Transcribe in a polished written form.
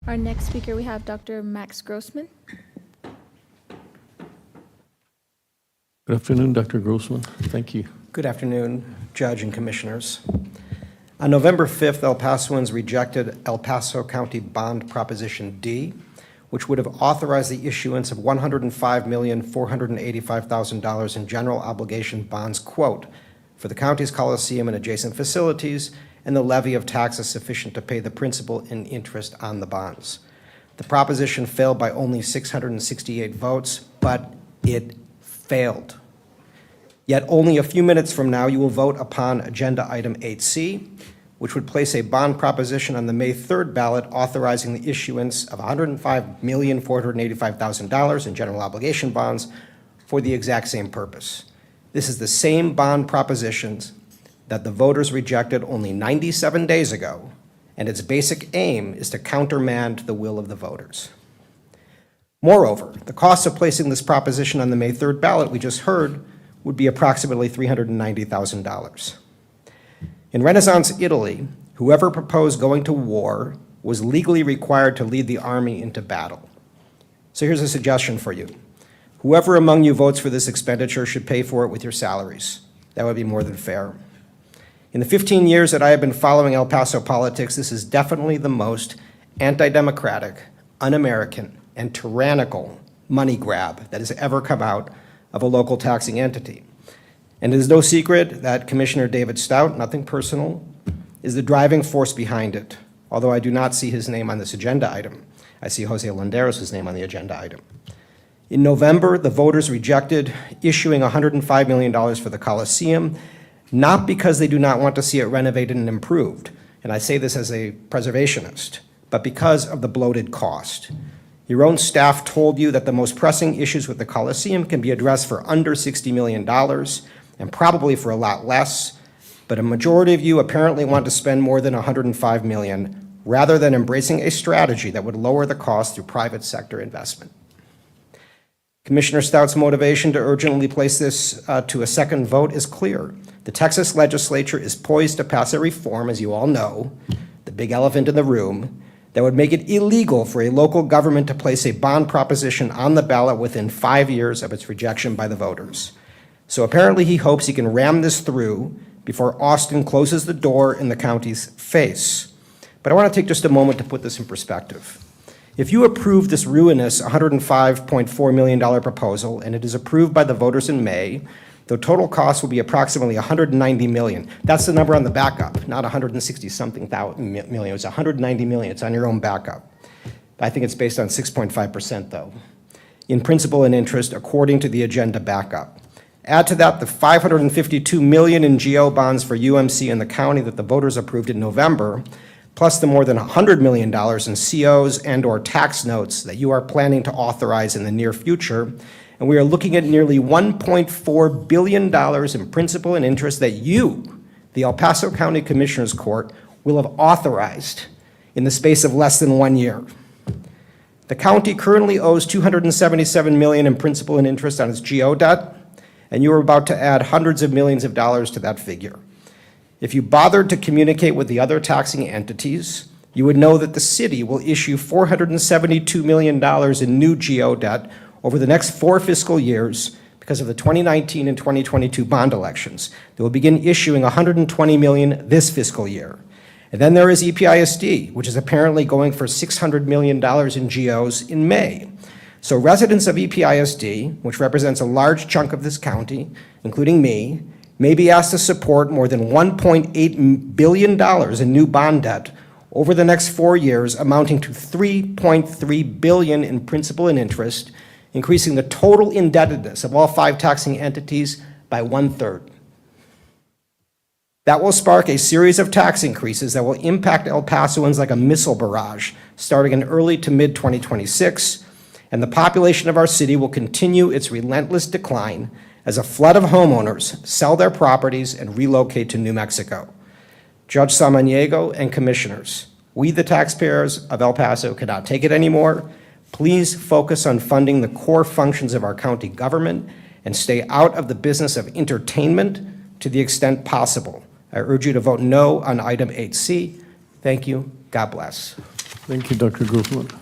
Our next speaker, we have Dr. Max Grossman. Good afternoon, Dr. Grossman. Thank you. Good afternoon, Judge and Commissioners. On November 5th, El Pasoans rejected El Paso County Bond Proposition D, which would have authorized the issuance of $105,485,000 in general obligation bonds, quote, for the county's Coliseum and adjacent facilities, and the levy of taxes sufficient to pay the principal and interest on the bonds. The proposition failed by only 668 votes, but it failed. Yet only a few minutes from now, you will vote upon Agenda Item 8C, which would place a bond proposition on the May 3rd ballot authorizing the issuance of $105,485,000 in general obligation bonds for the exact same purpose. This is the same bond propositions that the voters rejected only 97 days ago, and its basic aim is to countermand the will of the voters. Moreover, the cost of placing this proposition on the May 3rd ballot we just heard would be approximately $390,000. In Renaissance Italy, whoever proposed going to war was legally required to lead the army into battle. So here's a suggestion for you. Whoever among you votes for this expenditure should pay for it with your salaries. That would be more than fair. In the 15 years that I have been following El Paso politics, this is definitely the most anti-democratic, un-American, and tyrannical money grab that has ever come out of a local taxing entity. And it is no secret that Commissioner David Stout, nothing personal, is the driving force behind it, although I do not see his name on this agenda item. I see Jose Landeros' name on the agenda item. In November, the voters rejected issuing $105 million for the Coliseum, not because they do not want to see it renovated and improved, and I say this as a preservationist, but because of the bloated cost. Your own staff told you that the most pressing issues with the Coliseum can be addressed for under $60 million, and probably for a lot less, but a majority of you apparently want to spend more than $105 million, rather than embracing a strategy that would lower the cost through private sector investment. Commissioner Stout's motivation to urgently place this to a second vote is clear. The Texas legislature is poised to pass a reform, as you all know, the big elephant in the room, that would make it illegal for a local government to place a bond proposition on the ballot within 5 years of its rejection by the voters. So apparently he hopes he can ram this through before Austin closes the door in the county's face. But I want to take just a moment to put this in perspective. If you approve this ruinous $105.4 million proposal, and it is approved by the voters in May, the total cost will be approximately $190 million. That's the number on the backup, not 160-something million. It's $190 million. It's on your own backup. I think it's based on 6.5%, though, in principal and interest, according to the agenda backup. Add to that the $552 million in GO bonds for UMC and the county that the voters approved in November, plus the more than $100 million in COs and or tax notes that you are planning to authorize in the near future, and we are looking at nearly $1.4 billion in principal and interest that you, the El Paso County Commissioners Court, will have authorized in the space of less than 1 year. The county currently owes $277 million in principal and interest on its GO debt, and you are about to add hundreds of millions of dollars to that figure. If you bothered to communicate with the other taxing entities, you would know that the city will issue $472 million in new GO debt over the next 4 fiscal years because of the 2019 and 2022 bond elections. They will begin issuing $120 million this fiscal year. And then there is EPISD, which is apparently going for $600 million in GOs in May. So residents of EPISD, which represents a large chunk of this county, including me, may be asked to support more than $1.8 billion in new bond debt over the next 4 years, amounting to $3.3 billion in principal and interest, increasing the total indebtedness of all 5 taxing entities by 1/3. That will spark a series of tax increases that will impact El Pasoans like a missile barrage, starting in early to mid-2026, and the population of our city will continue its relentless decline as a flood of homeowners sell their properties and relocate to New Mexico. Judge Samaniego and commissioners, we the taxpayers of El Paso cannot take it anymore. Please focus on funding the core functions of our county government and stay out of the business of entertainment to the extent possible. I urge you to vote no on item 8C. Thank you. God bless. Thank you, Dr. Grossman.